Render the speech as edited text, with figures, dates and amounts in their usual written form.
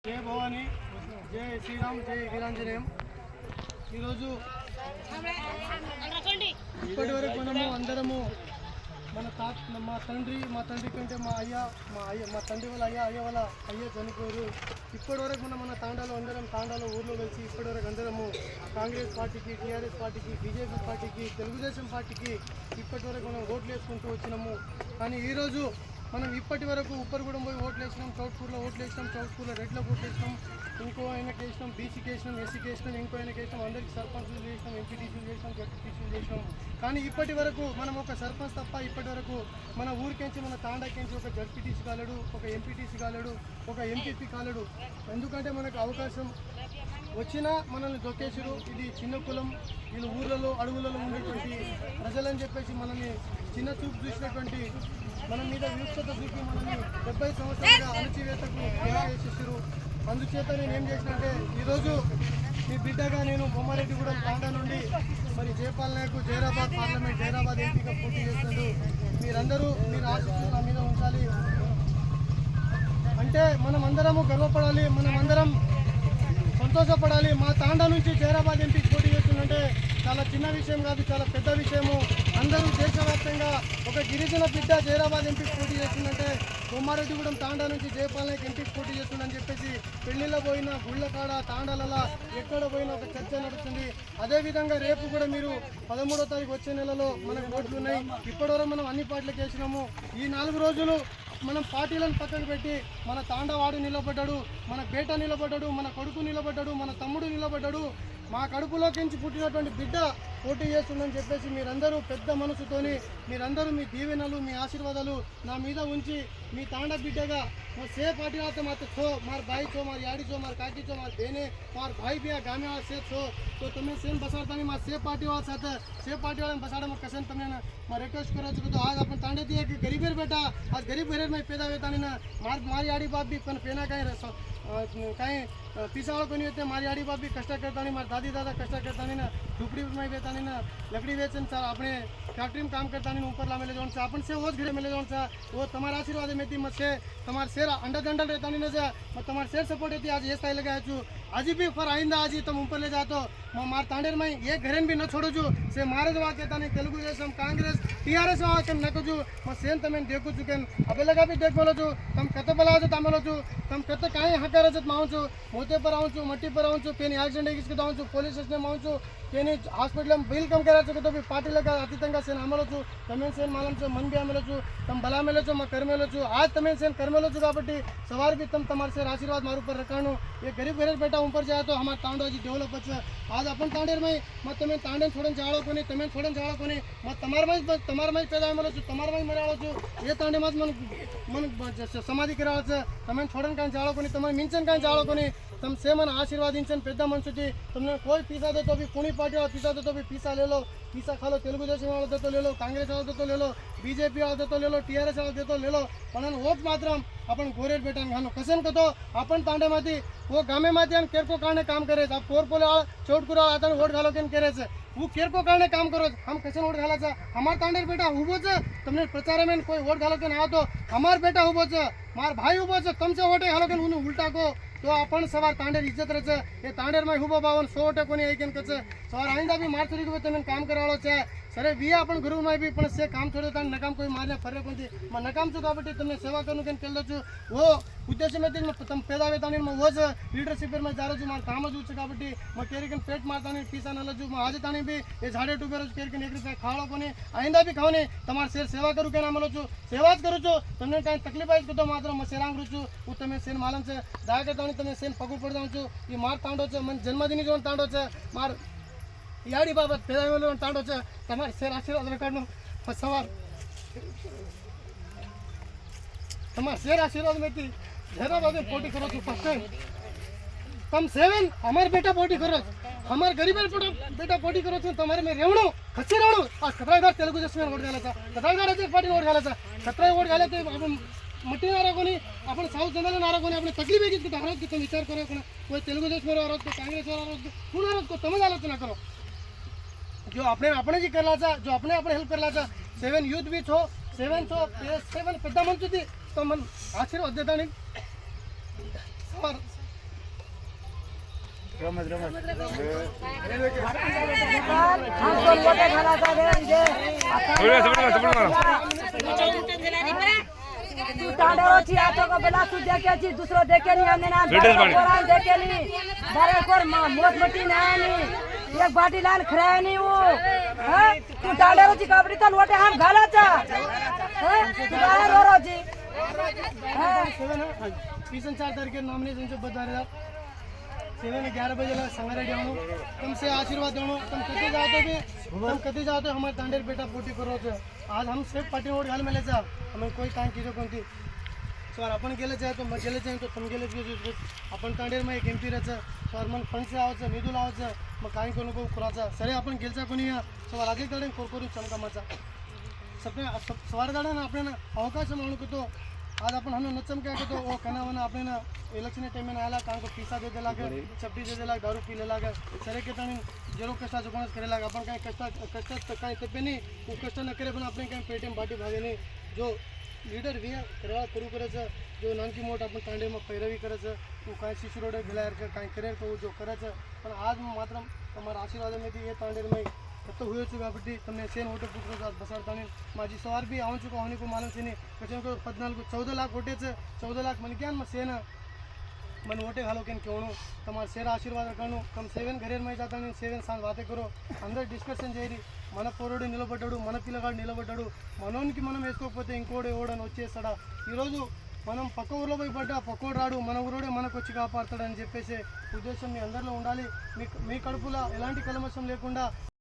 జయ భవాని, జయ శ్రీరామ్, జయ వీరాంజనేయం. ఈరోజు ఇప్పటి వరకు మనము అందరము మా తండ్రి కంటే మా తండ్రి వాళ్ళ అయ్య వాళ్ళ చనిపోయారు. ఇప్పటి వరకు మన తాండాలో ఊర్లో కలిసి ఇప్పటి వరకు అందరము కాంగ్రెస్ పార్టీకి, టీఆర్ఎస్ పార్టీకి, బీజేపీ పార్టీకి, తెలుగుదేశం పార్టీకి ఇప్పటి వరకు మనం ఓట్లు వేసుకుంటూ వచ్చినాము. కానీ ఈరోజు మనం ఇప్పటి వరకు ఉప్పరగూడెం పోయి ఓట్లు వేసినాం, చౌట్పూర్లో ఓట్లు వేసినాం, చౌట్పూర్లో రెడ్లకు ఓట్లు వేసినాం, ఇంకో ఆయనకి వేసినాం, బీసీకి వేసినాం, ఎస్సీకి వేసినాం, ఇంకో ఆయనకి వేసినాం, అందరికీ సర్పంచ్లు చేసినాం, ఎంపీటీసీలు చేసినాం, జడ్పీటీసీలు చేసినాం. కానీ ఇప్పటి వరకు మనం ఒక సర్పంచ్ తప్ప ఇప్పటి వరకు మన ఊరికెంచి మన తాండాకెంచి ఒక జడ్పీటీసీ కాలేడు, ఒక ఎంపీటీసీ కాలేడు, ఒక ఎంపీపీ కాలేడు. ఎందుకంటే మనకు అవకాశం వచ్చినా మనల్ని దొక్కేసారు. ఇది చిన్న కులం, వీళ్ళు ఊర్లలో అడవులలో ఉండేటువంటి ప్రజలని చెప్పేసి మనల్ని చిన్న చూపు చూసినటువంటి మన మీద వివక్షత చూపి మనల్ని 70 సంవత్సరాలుగా అణచివేతకు వేసేసారు. అందుచేత నేను ఏం చేసిన అంటే ఈరోజు మీ బిడ్డగా నేను బొమ్మారెడ్డిగూడెం తాండా నుండి మరి జయపాల్ నాయక్ జైరాబాద్ పార్లమెంట్ జైరాబాద్ ఎంపీగా పోటీ చేస్తున్నారు. మీరందరూ మీరు ఆశిస్తూ నా మీద ఉంచాలి. అంటే మనం అందరము గర్వపడాలి, మనం అందరం సంతోషపడాలి. మా తాండా నుంచి జైరాబాద్ ఎంపీకి పోటీ చేస్తుందంటే చాలా చిన్న విషయం కాదు, చాలా పెద్ద విషయము. అందరూ దేశవ్యాప్తంగా ఒక గిరిజన బిడ్డ జైరాబాద్ ఎంపీకి పోటీ చేస్తుందంటే బొమ్మారెడ్డిగూడెం తాండా నుంచి జయపాల్ నాయక్ ఎంపీకి పోటీ చేస్తుందని చెప్పేసి పెళ్లిలో పోయిన గుళ్ళ కాడ తాండాలలో ఎక్కడ పోయినా ఒక చర్చ నడుస్తుంది. అదేవిధంగా రేపు కూడా మీరు 13వ తారీఖు వచ్చే నెలలో మనకు ఓట్లు ఉన్నాయి. ఇప్పటివరకు మనం అన్ని పార్టీలకు వేసినాము. ఈ 4 రోజులు మనం పార్టీలను పక్కన పెట్టి మన తాండవాడు నిలబడ్డాడు, మన బేట నిలబడ్డాడు, మన కొడుకు నిలబడ్డాడు, మన తమ్ముడు నిలబడ్డాడు. మా కడుపులోకించి పుట్టినటువంటి బిడ్డ పోటీ చేస్తుందని చెప్పేసి మీరందరూ పెద్ద మనసుతోని మీరందరూ మీ దీవెనలు, మీ ఆశీర్వాదాలు నా మీద ఉంచి మీ తాండా बिटेगा मैं से पार्टी आते मत छो मार भाई छो मार याड़ी छो मार काकी छो मार बहने मार भाई भी गाँव वाला से छो तो तुम्हें सेम बसाड़ता नहीं मार से पार्टी वाला साथ से पार्टी वाले बसाड़ा मैं कसन तुम्हें ना मैं रिक्वेस्ट करो तो आज अपन तांडे दिए कि गरीब बेटा आज गरीब घरे में पैदा होता नहीं ना मार याड़ी बाप भी पेना कहीं पीसा वाला कोई नहीं होते मारी आड़ी बाप भी कष्ट करता नहीं मार दादी दादा कष्ट करता नहीं ना झुपड़ी में बेता नहीं ना लकड़ी बेचन सर अपने फैक्ट्री में काम करता नहीं ऊपर ला मिले जोन सा अपन से वो घरे मिले जोन सा वो तुम्हारा आशीर्वाद में थी मत से तुम्हारे शेर अंडा दंडल रहता नहीं ना मैं तुम्हारे शेर सपोर्ट रहती आज ये स्टाइल लगा छू आज भी फर आइंदा आज तुम ऊपर ले जातो मैं मार तांडेर में ये घरे भी न छोड़ो छू से मारे जो कहता नहीं तेलुगु देशम कांग्रेस टीआरएस वाके नको छू मैं सेम तमें देखो चुके अबे लगा भी देख बोलो छू तुम कत बला छो तमेलो छू तुम कत काई हकार छत माऊ छू मोते पर आऊँ छू मट्टी पर आऊँ छू पेनी एक्सीडेंट किसके दाऊँ छू पुलिस स्टेशन में आऊँ छू पेनी हॉस्पिटल में बिल कम करा छो तो भी पार्टी लगा अतितंगा सेन आमलो छू तमें सेन मालूम छो मन भी आमलो छू तुम भला मेलो छो मैं कर मेलो छू आज तमें सेन कर मेलो छू काबट्टी सवार भी तुम तुम्हारे से आशीर्वाद मारू पर रखाणु ये गरीब गरीब बेटा ऊपर जाए तो हमारे तांडो जी डेवलप है आज अपन तांडेर में मैं तमें तांडे छोड़न जाड़ो को नहीं तमें छोड़न जाड़ो को नहीं मैं तुम्हारे में पैदा मलो छू तुम्हारे में मराड़ो छू ये तांडे मत मन मन समाधि करा तमें छोड़न कहीं जाड़ो को नहीं तुम्हारे मिंचन कहीं जाड़ो को नहीं तुम से मन आशीर्वादिंचन पेद्दा मनुष्य थी तुमने कोई पीसा दे तो भी कुणी पार्टी वाला पीसा दे तो भी पीसा ले लो पीसा खा लो तेलुगु देशम वाला दे तो ले लो कांग्रेस वाला दे तो ले लो बीजेपी वाला दे तो ले लो टीआरएस वाला दे तो ले लो पण वोट मात्र अपन गोरेट बेटा घालो कसन को तो अपन तांडे माथी वो गामे माथी हम केरको काने काम करे आप कोरपोले चौटकुरा आता वोट घालो केम करे वो केरको काने काम करो हम कसन वोट घाला हमार तांडेर बेटा उभो छे तुमने प्रचार में कोई वोट घालो के ना तो हमार बेटा उभो छे मार भाई उभो छे तुमसे वोटे घालो के उल्टा को तो अपन सवार तांडेर इज्जत रहे ये तांडेर में हुबो बावन 100 टको नहीं आई कच सवार आइंदा भी मार छोड़ी को तमें काम करावो छे सरे वी अपन गुरु में भी पण से काम छोड़े ता नकाम कोई मारने फरे कोंती मैं नकाम छु काबट्टी तुमने सेवा करनु केन केलो छु वो उद्देश्य में तुम पैदा वेता नहीं मैं वो लीडरशिप में जा रहा छु मार काम छु काबट्टी मैं केरी केन पेट मारता नहीं पीसा न लजु मैं आज तानी भी ये झाड़े टुबेर केरी केन एक रुपया खाळो कोनी आइंदा भी खाओ नहीं तमार शेर सेवा करू के नामलो छु सेवा ज करू छु तुमने काई तकलीफ आई तो मात्र मैं सेरांग छु वो तमे सेन मालम छे दाके तानी तमे सेन पगु पड़ जाऊं छु ये मार तांडो छे मन जन्मदिनी जोन तांडो छे मार याड़ी बाबत पैदा वेलो तांडो छे तमार शेर आशीर्वाद रखनो सवार तमार शेर आशीर्वाद में थी जरा बाबे पोटी करो छु फर्स्ट टाइम तुम सेवन हमार बेटा पोटी करो हमार गरीब बेटा पोटी करो छु तुम्हारे में रेवणो खच्ची रेवणो आज 17 तेलुगु देशम में वोट घाला था 17 पार्टी वोट घाला था 17 वोट घाले तो अपन मट्टी नारा कोनी अपन साउथ जनरल नारा कोनी अपने तकलीफ है कि हरोज की तुम विचार करो कोई तेलुगु देश में हरोज को कांग्रेस वाला हरोज को हरोज को तुम आलोचना करो जो अपने अपने जी करला था जो अपने अपने हेल्प करला था 7 यूथ भी छो 7 छो 7 పెద్ద మంచి तो मन आशीर्वाद देता नहीं सवार हमको वोटे खाना था तू टांडरो छी आतो को बेला तू देखे छी दूसरो देखे नहीं हमने ना कोरान देखे नहीं बारे कोर मोत मटी ना नहीं एक बाटी लाल खराय नहीं वो हां तू टांडरो छी कबड्डी तो वोटे हम घाला था हां तू बाहर रो छी हां 4 तारीख के नॉमिनेशन से बता रहा 11 बजे संगारेड्डी आवनु तुमसे आशीर्वाद देणो तुम कधी जातो हमारे तांडेर बेटा पोटी करो आज हम सिर्फ पार्टी वोट घाल मेले हमें कोई काम कीजिए कोणती सर अपन गेले चाहे तो मग गेले चाहे तो तुम गेले अपन तांडेर में एक एमपी रहायचं सर मग फंड से आवायचं निधू लावायचं मग काही कोण नको खुराचा सरे आपण गेलचा कोणी सर राजे तांडे कोरकोरून चमकामाचा सपने सवार दाड़ा ना अपने ना अवकाश मानू तो आज अपन हम नचम क्या तो वो कहना वना अपने ना इलेक्शन टाइम में आला काम को पैसा दे देला चपटी दे देला दारू पी लेला सरे के तनी जरो कष्टा जुगणस करेला अपन काही कष्ट काही तपे नहीं वो कष्ट न करे पण अपने काही पेटीएम बाटी भागे नहीं जो लीडर वी करा करू करायचं जो नानकी मोठ आपण तांडे मग पैरवी करायचं तू काय शिशुरोड गेल्यार काही करेल तो जो करायचं पण आज मात्र हमारा आशीर्वाद में ये तांडेर में तो हुए चुका बटी तुमने सेन वोटर पुत्र बसाड़तानी माजी सवार भी आवन चुका होने को मालूम से नहीं कचन को 14 लाख वोटे 14 लाख मन क्या सेन मन वोटे घालो के क्यों तुम्हारे सेरा आशीर्वाद रखो कम 7 घरेर में जाता नहीं 7 साल बातें करो अंदर डिस्कशन చేయరి మన పోరోడు నిలబడ్డాడు మన పిల్లగాడు నిలబడ్డాడు మనోనికి మనం వేసుకోకపోతే ఇంకోడు ఎవడని వచ్చేస్తాడా ఈరోజు మనం పక్క ఊర్లో పోయి పడ్డా పక్కోడు రాడు మన ఊరోడే మనకు వచ్చి కాపాడతాడని చెప్పేసి ఉద్దేశం మీ అందరిలో ఉండాలి మీ కడుపులో ఎలాంటి కల్మషం లేకుండా